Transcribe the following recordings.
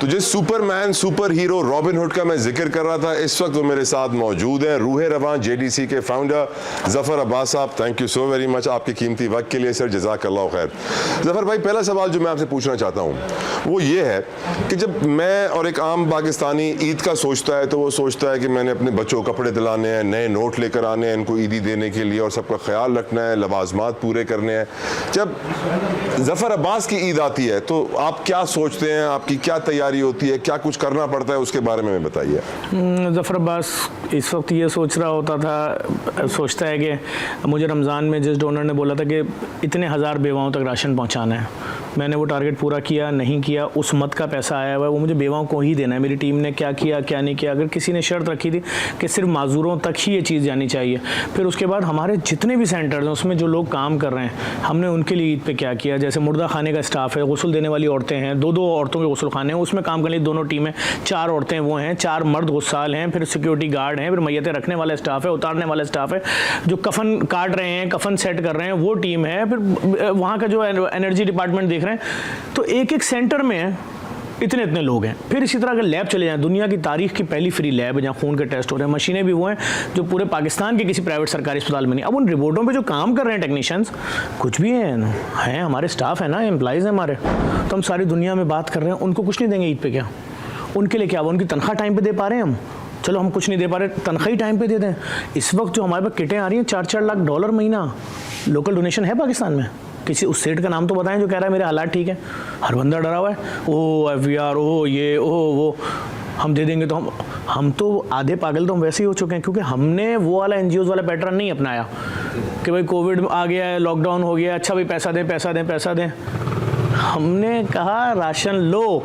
तो जिस Superman super hero robin hood का मैं जिक्र कर रहा था, इस वक्त वो मेरे साथ मौजूद हैं। रूह रवां जेडीसी के फाउंडर जफर अब्बास साहब, thank you so very much आपके कीमती वक्त के लिए सर, जज़ाकल्लाह खैर। जफर भाई, पहला सवाल जो मैं आपसे पूछना चाहता हूँ वो ये है कि जब मैं और एक आम पाकिस्तानी ईद का सोचता है तो वो सोचता है कि मैंने अपने बच्चों को कपड़े दिलाने हैं, नए नोट लेकर आने हैं इनको ईदी देने के लिए और सबका ख्याल रखना है, लवाजमात पूरे करने हैं। जब जफर अब्बास की ईद आती है तो आप क्या सोचते हैं, आपकी क्या तैयारी होती है, क्या कुछ करना पड़ता है, उसके बारे में बताइए। जफर अब्बास इस वक्त ये सोच रहा होता था, सोचता है कि मुझे रमज़ान में जिस डोनर ने बोला था कि इतने हज़ार बेवाओं तक राशन पहुंचाना है, मैंने वो टारगेट पूरा किया नहीं किया, उस मद का पैसा आया हुआ है वो मुझे बेवाओं को ही देना है। मेरी टीम ने क्या किया क्या नहीं किया। अगर किसी ने शर्त रखी थी कि सिर्फ माजूरों तक ही ये चीज़ जानी चाहिए, फिर उसके बाद हमारे जितने भी सेंटर्स हैं उसमें जो लोग काम कर रहे हैं हमने उनके लिए ईद पे क्या किया। जैसे मुर्दा खाने का स्टाफ है, गुस्ल देने वाली औरतें हैं, दो औरतों के गुस्ल खाने हैं, उसमें काम करने दोनों टीमें, 4 औरतें वो हैं, 4 मर्द गुस्साल हैं, फिर सिक्योरिटी गार्ड हैं, फिर मैयतें रखने वाला स्टाफ है, उतारने वाला स्टाफ है, जो कफन काट रहे हैं, कफन सेट कर रहे हैं वो टीम है, फिर वहाँ का जो एनर्जी डिपार्टमेंट देख रहे हैं। तो एक एक सेंटर में इतने लोग हैं। फिर इसी तरह अगर लैब चले जाएं, दुनिया की तारीख की पहली फ्री लैब है जहाँ खून के टेस्ट हो रहे हैं, मशीनें भी वो हैं जो पूरे पाकिस्तान के किसी प्राइवेट सरकारी अस्पताल में नहीं। अब उन रिपोर्टों पे जो काम कर रहे हैं टेक्नीशियंस कुछ भी हैं हमारे स्टाफ है ना, एम्प्लॉइज़ हैं हमारे, तो हम सारी दुनिया में बात कर रहे हैं। उनको कुछ नहीं देंगे ईद पे क्या? उनके लिए क्या? उनकी तनख्वाह टाइम पर दे पा रहे हैं हम? चलो हम कुछ नहीं दे पा रहे, तनख्वाह ही टाइम पे दे दें। इस वक्त जो हमारे पास किटें आ रही हैं $4-4 लाख महीना, लोकल डोनेशन है पाकिस्तान में? किसी उस सेठ का नाम तो बताएं जो कह रहा है मेरे हालात ठीक है। हर बंदा डरा हुआ है, ओ FVR, ओ ये ओ वो, हम दे देंगे। तो हम तो आधे पागल तो हम वैसे ही हो चुके हैं, क्योंकि हमने वो वाला NGOs वाला पैटर्न नहीं अपनाया कि भाई कोविड आ गया है, लॉकडाउन हो गया, अच्छा भाई पैसा दें पैसा दें पैसा दें। हमने कहा राशन लो,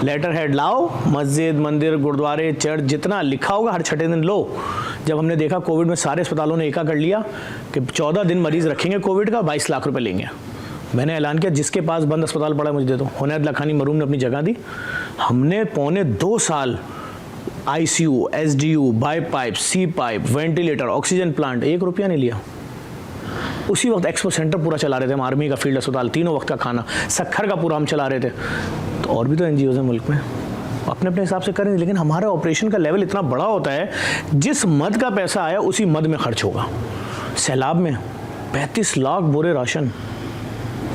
लेटर हेड लाओ, मस्जिद मंदिर गुरुद्वारे चर्च जितना लिखा होगा हर छठे दिन लो। जब हमने देखा कोविड में सारे अस्पतालों ने एका कर लिया कि 14 दिन मरीज़ रखेंगे कोविड का, 22 लाख रुपए लेंगे, मैंने ऐलान किया जिसके पास बंद अस्पताल पड़ा मुझे दे दो। हुनैद लखानी मरूम ने अपनी जगह दी। हमने पौने 2 साल ICU, SDU, BiPAP, CPAP, ventilator, oxygen plant, 1 रुपया नहीं लिया। उसी वक्त एक्सपो सेंटर पूरा चला रहे थे हम, आर्मी का फील्ड अस्पताल, 3 वक्त का खाना, सखर का पूरा हम चला रहे थे। तो और भी तो NGOs हैं मुल्क में, अपने अपने हिसाब से करें, लेकिन हमारा ऑपरेशन का लेवल इतना बड़ा होता है, जिस मद का पैसा आया उसी मद में खर्च होगा। सैलाब में 35 लाख बोरे राशन,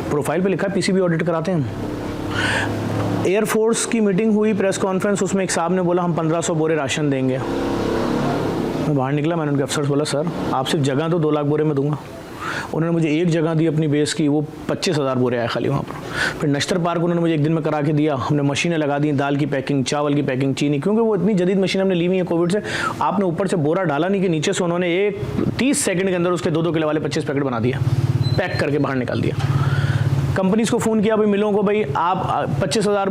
प्रोफाइल पे लिखा है PCB ऑडिट कराते हैं हम। एयरफोर्स की मीटिंग हुई, प्रेस कॉन्फ्रेंस, उसमें एक साहब ने बोला हम 1500 बोरे राशन देंगे। मैं बाहर निकला, मैंने उनके अफसर से बोला सर आप सिर्फ जगह तो 2 लाख बोरे में दूंगा। उन्होंने मुझे एक जगह दी अपनी बेस की, वो 25,000 बोरे आए खाली वहाँ पर। फिर नश्तर पार्क उन्होंने मुझे एक दिन में करा के दिया, हमने मशीनें लगा दी, दाल की पैकिंग, चावल की पैकिंग, चीनी, क्योंकि वो इतनी जदीद मशीन हमने ली हुई है कोविड से। आपने ऊपर से बोरा डाला नहीं कि नीचे से उन्होंने 30 सेकंड के अंदर उसके 2-2 किलो वाले 25 पैकेट बना दिया, पैक करके बाहर निकाल दिया। कंपनीज को फ़ोन किया भाई मिलों को, भाई आप 25,000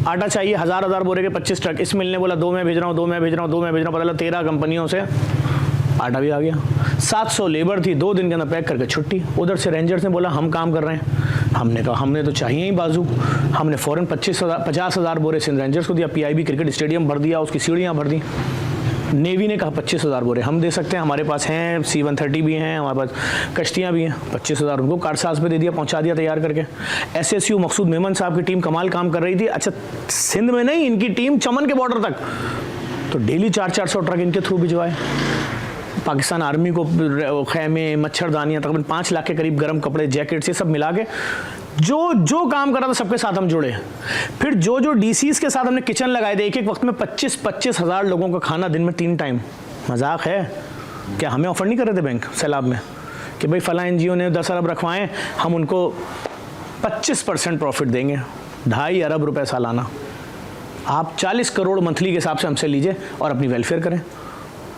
आटा चाहिए, 1000 बोरे के 25 ट्रक। इस मिल ने बोला 2 मैं भेज रहा हूँ, 2 मैं भेज रहा हूँ, 2 मैं भेज रहा हूँ। पता चला 13 कंपनियों से आटा भी आ गया। 700 लेबर थी, 2 दिन के अंदर पैक करके छुट्टी। उधर से रेंजर्स ने बोला हम काम कर रहे हैं। हमने कहा हमने तो चाहिए ही बाजू। हमने फ़ौरन 50,000 बोरे सिंध रेंजर्स को दिया, PIB क्रिकेट स्टेडियम भर दिया, उसकी सीढ़ियाँ भर दी। नेवी ने कहा 25,000 बोरे हम दे सकते हैं, हमारे पास हैं, C-130 भी हैं, हमारे पास कश्तियाँ भी हैं। 25,000 उनको कारसाज पे दे दिया, पहुंचा दिया तैयार करके। SSU मकसूद मेमन साहब की टीम कमाल काम कर रही थी। अच्छा सिंध में नहीं, इनकी टीम चमन के बॉर्डर तक, तो डेली 400-400 ट्रक इनके थ्रू भिजवाए। पाकिस्तान आर्मी को खैमे, मच्छरदानियाँ, तकरीबन 5 लाख के करीब गर्म कपड़े, जैकेट्स, ये सब मिला के जो काम कर रहा था सबके साथ हम जुड़े। फिर जो DCs के साथ हमने किचन लगाए थे, एक वक्त में 25-25 हज़ार लोगों का खाना दिन में 3 टाइम। मजाक है क्या? हमें ऑफर नहीं कर रहे थे बैंक सैलाब में कि भाई फला NGO ने 10 अरब रखवाएं, हम उनको 25% प्रॉफिट देंगे, 2.5 अरब रुपए सालाना। आप 40 करोड़ मंथली के हिसाब से हमसे लीजिए और अपनी वेलफेयर करें।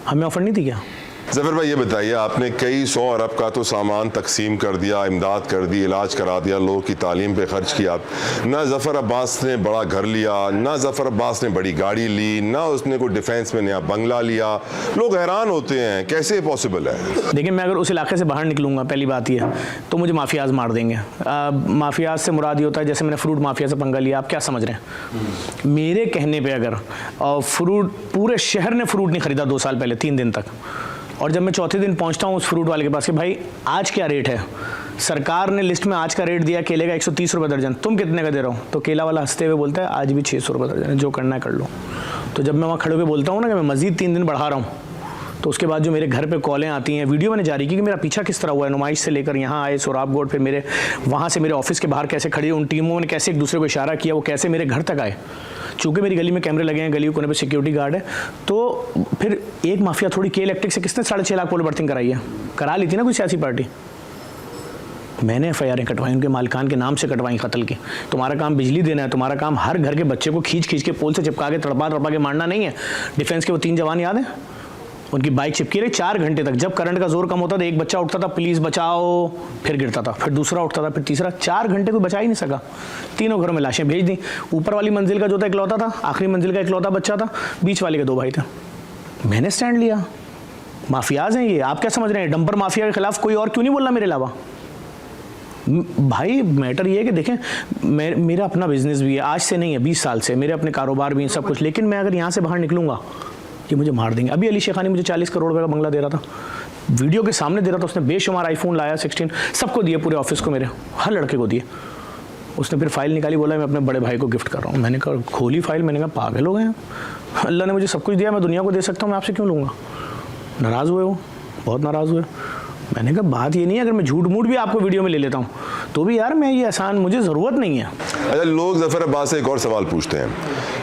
हमें ऑफर नहीं थी क्या? जफर भाई ये बताइए, आपने कई 100 अरब का तो सामान तकसीम कर दिया, इमदाद कर दी, इलाज करा दिया, लोगों की तालीम पे खर्च किया। ना जफर अब्बास ने बड़ा घर लिया, ना जफर अब्बास ने बड़ी गाड़ी ली, ना उसने कोई डिफेंस में नया बंगला लिया। लोग हैरान होते हैं कैसे पॉसिबल है। देखिए मैं अगर उस इलाके से बाहर निकलूंगा, पहली बात ये तो मुझे माफियाज मार देंगे। माफियाज से मुराद ये होता है जैसे मैंने फ्रूट माफिया से पंगा लिया, आप क्या समझ रहे हैं? मेरे कहने पर अगर फ्रूट, पूरे शहर ने फ्रूट नहीं खरीदा 2 साल पहले 3 दिन तक, और जब मैं चौथे दिन पहुंचता हूं उस फ्रूट वाले के पास कि भाई आज क्या रेट है, सरकार ने लिस्ट में आज का रेट दिया केले का 130 रुपये दर्जन, तुम कितने का दे रहे हो? तो केला वाला हंसते हुए बोलता है आज भी 600 रुपये दर्जन है, जो करना है कर लो। तो जब मैं वहाँ खड़े होकर बोलता हूँ ना कि मैं मज़ीद 3 दिन बढ़ा रहा हूँ, तो उसके बाद जो मेरे घर पे कॉलें आती हैं, वीडियो मैंने जारी की कि मेरा पीछा किस तरह हुआ है, नुमाइश से लेकर यहाँ आए सोराबगोड, फिर मेरे वहाँ से मेरे ऑफिस के बाहर कैसे खड़ी, उन टीमों ने कैसे एक दूसरे को इशारा किया, वो कैसे मेरे घर तक आए। चूँकि मेरी गली में कैमरे लगे हैं, गली के कोने पे सिक्योरिटी गार्ड है, तो फिर एक माफिया थोड़ी के इलेक्ट्रिक से किसने 6.5 लाख पोल बर्थिंग कराई है? करा ली थी ना कोई सियासी पार्टी। मैंने एफआईआर कटवाई, उनके मालिकान के नाम से कटवाई कत्ल की। तुम्हारा काम बिजली देना है, तुम्हारा काम हर घर के बच्चे को खींच खींच के पोल से चिपका के तड़पा के मारना नहीं है। डिफेंस के वो 3 जवान याद है, उनकी बाइक चिपकी रही 4 घंटे तक। जब करंट का जोर कम होता था, एक बच्चा उठता था प्लीज़ बचाओ, फिर गिरता था, फिर दूसरा उठता था, फिर तीसरा। 4 घंटे कोई बचा ही नहीं सका। तीनों घरों में लाशें भेज दी। ऊपर वाली मंजिल का जो था इकलौता था, आखिरी मंजिल का इकलौता बच्चा था, बीच वाले के 2 भाई थे। मैंने स्टैंड लिया। माफियाज हैं ये, आप क्या समझ रहे हैं? डंपर माफिया के खिलाफ कोई और क्यों नहीं बोल रहा मेरे अलावा? भाई मैटर ये है कि देखें, मेरा अपना बिजनेस भी है, आज से नहीं है 20 साल से, मेरे अपने कारोबार भी हैं, सब कुछ। लेकिन मैं अगर यहाँ से बाहर निकलूंगा कि मुझे मार देंगे। अभी अली शेखानी मुझे 40 करोड़ रुपए का बंगला दे रहा था, वीडियो के सामने दे रहा था। उसने बेशुमार आईफोन लाया 16, सबको दिए, पूरे ऑफिस को, मेरे हर लड़के को दिए। उसने फिर फाइल निकाली, बोला मैं अपने बड़े भाई को गिफ्ट कर रहा हूँ। मैंने कहा खोली फाइल, मैंने कहा पागल हो गए हैं, अल्लाह ने मुझे सब कुछ दिया, मैं दुनिया को दे सकता हूँ, मैं आपसे क्यों लूँगा? नाराज़ हुए वो, बहुत नाराज़ हुए। मैंने कहा बात ये नहीं है, अगर मैं झूठ मूठ भी आपको वीडियो में ले लेता हूँ तो भी यार मैं ये आसान, मुझे ज़रूरत नहीं है। अच्छा, लोग ज़फ़र अब्बास से एक और सवाल पूछते हैं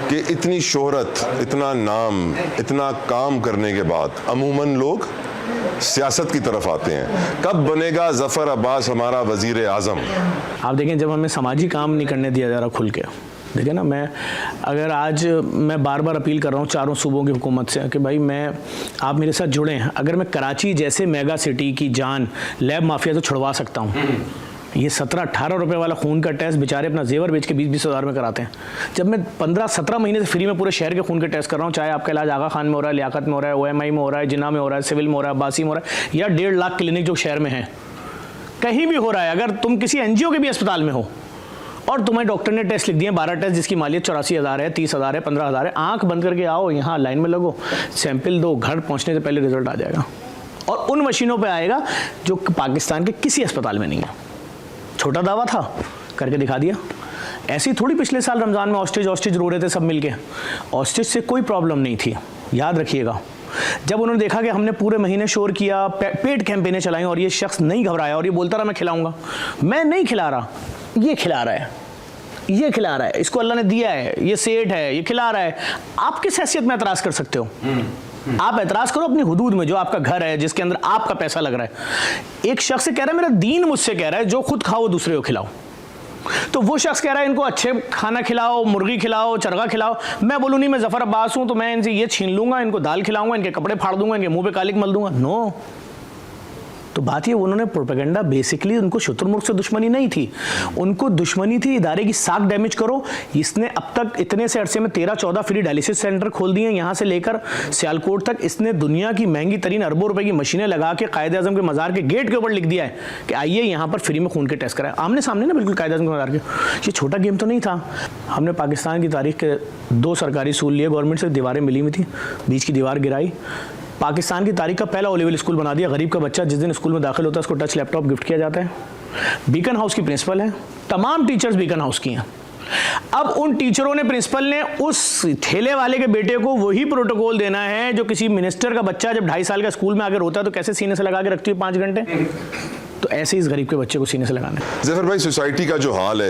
कि इतनी शोहरत, इतना नाम, इतना काम करने के बाद अमूमन लोग सियासत की तरफ आते हैं। कब बनेगा ज़फ़र अब्बास हमारा वज़ीर आज़म? आप देखें, जब हमें समाजी काम नहीं करने दिया जा रहा खुल के, देखिए ना, मैं बार बार अपील कर रहा हूँ चारों सूबों की हुकूमत से कि भाई आप मेरे साथ जुड़े हैं। अगर मैं कराची जैसे मेगा सिटी की जान लैब माफिया से छुड़वा सकता हूँ, ये 17-18 रुपए वाला खून का टेस्ट बेचारे अपना जेवर बेच के 20-20 हज़ार में कराते हैं, जब मैं 15-17 महीने से फ्री में पूरे शहर के खून के टेस्ट कर रहा हूँ, चाहे आपका इलाज आगा खान में हो रहा है, लियाकत में हो रहा है, OMI में हो रहा है, जिन्ना में हो रहा है, सिविल में हो रहा है, अब्बासी में हो रहा है, या 1.5 लाख क्लिनिक जो शहर में है, कहीं भी हो रहा है। अगर तुम किसी NGO के भी अस्पताल में हो और तुम्हें डॉक्टर ने टेस्ट लिख दिए 12 टेस्ट, जिसकी मालियत 84,000 है, 30,000 है, 15,000 है, आंख बंद करके आओ, यहाँ लाइन में लगो, सैंपल दो, घर पहुँचने से पहले रिजल्ट आ जाएगा। और उन मशीनों पे आएगा जो पाकिस्तान के किसी अस्पताल में नहीं है। छोटा दावा था, करके दिखा दिया। ऐसी थोड़ी पिछले साल रमज़ान में ऑस्ट्रिच रो रहे थे सब मिलके, ऑस्ट्रिच से कोई प्रॉब्लम नहीं थी, याद रखिएगा। जब उन्होंने देखा कि हमने पूरे महीने शोर किया, पेड कैंपेनें चलाई और ये शख्स नहीं घबराया और ये बोलता रहा मैं खिलाऊंगा, मैं नहीं खिला रहा, ये खिला रहा है, ये खिला रहा है, इसको अल्लाह ने दिया है, ये सेठ है, ये खिला रहा है, आप किस हैसियत में एतराज़ कर सकते हो? आप एतराज़ करो अपनी हुदूद में, जो आपका घर है, जिसके अंदर आपका पैसा लग रहा है। एक शख्स कह रहा है मेरा दीन मुझसे कह रहा है जो खुद खाओ दूसरे को खिलाओ, तो वो शख्स कह रहा है इनको अच्छे खाना खिलाओ, मुर्गी खिलाओ, चरगा खिलाओ। मैं बोलूँ नहीं, मैं ज़फ़र अब्बास हूँ तो मैं इनसे ये छीन लूँगा, इनको दाल खिलाऊंगा, इनके कपड़े फाड़ दूंगा, इनके मुंह पे कालिक मल दूंगा। नो, तो बात ये, उन्होंने प्रोपेगेंडा, बेसिकली उनको शुतुरमुर्ग से दुश्मनी नहीं थी, उनको दुश्मनी थी इदारे की साख डैमेज करो। इसने अब तक इतने से अरसे में 13-14 फ्री डायलिसिस सेंटर खोल दिए, यहाँ से लेकर सियालकोट तक। इसने दुनिया की महंगी तरीन अरबों रुपए की मशीनें लगा के कायद आज़म के मज़ार के गेट के ऊपर लिख दिया है कि आइए यहाँ पर फ्री में खून के टेस्ट कराएं, आमने सामने ना, बिल्कुल कायद आज़म के मज़ार के। ये छोटा गेम तो नहीं था। हमने पाकिस्तान की तारीख के 2 सरकारी स्कूल लिए, गवर्नमेंट से दीवारें मिली हुई थी, बीच की दीवार गिराई, पाकिस्तान की तारीख का पहला ओ लेवल स्कूल बना दिया। गरीब का बच्चा जिस दिन स्कूल में दाखिल होता है उसको टच लैपटॉप गिफ्ट किया जाता है। बीकन हाउस की प्रिंसिपल है, तमाम टीचर्स बीकन हाउस की हैं। अब उन टीचरों ने, प्रिंसिपल ने उस ठेले वाले के बेटे को वही प्रोटोकॉल देना है जो किसी मिनिस्टर का बच्चा जब 2.5 साल का स्कूल में आकर रोता है तो कैसे सीने से लगा के रखती है 5 घंटे, तो ऐसे ही इस गरीब के बच्चे को सीने से लगाना है। ज़फ़र भाई, सोसाइटी का जो हाल है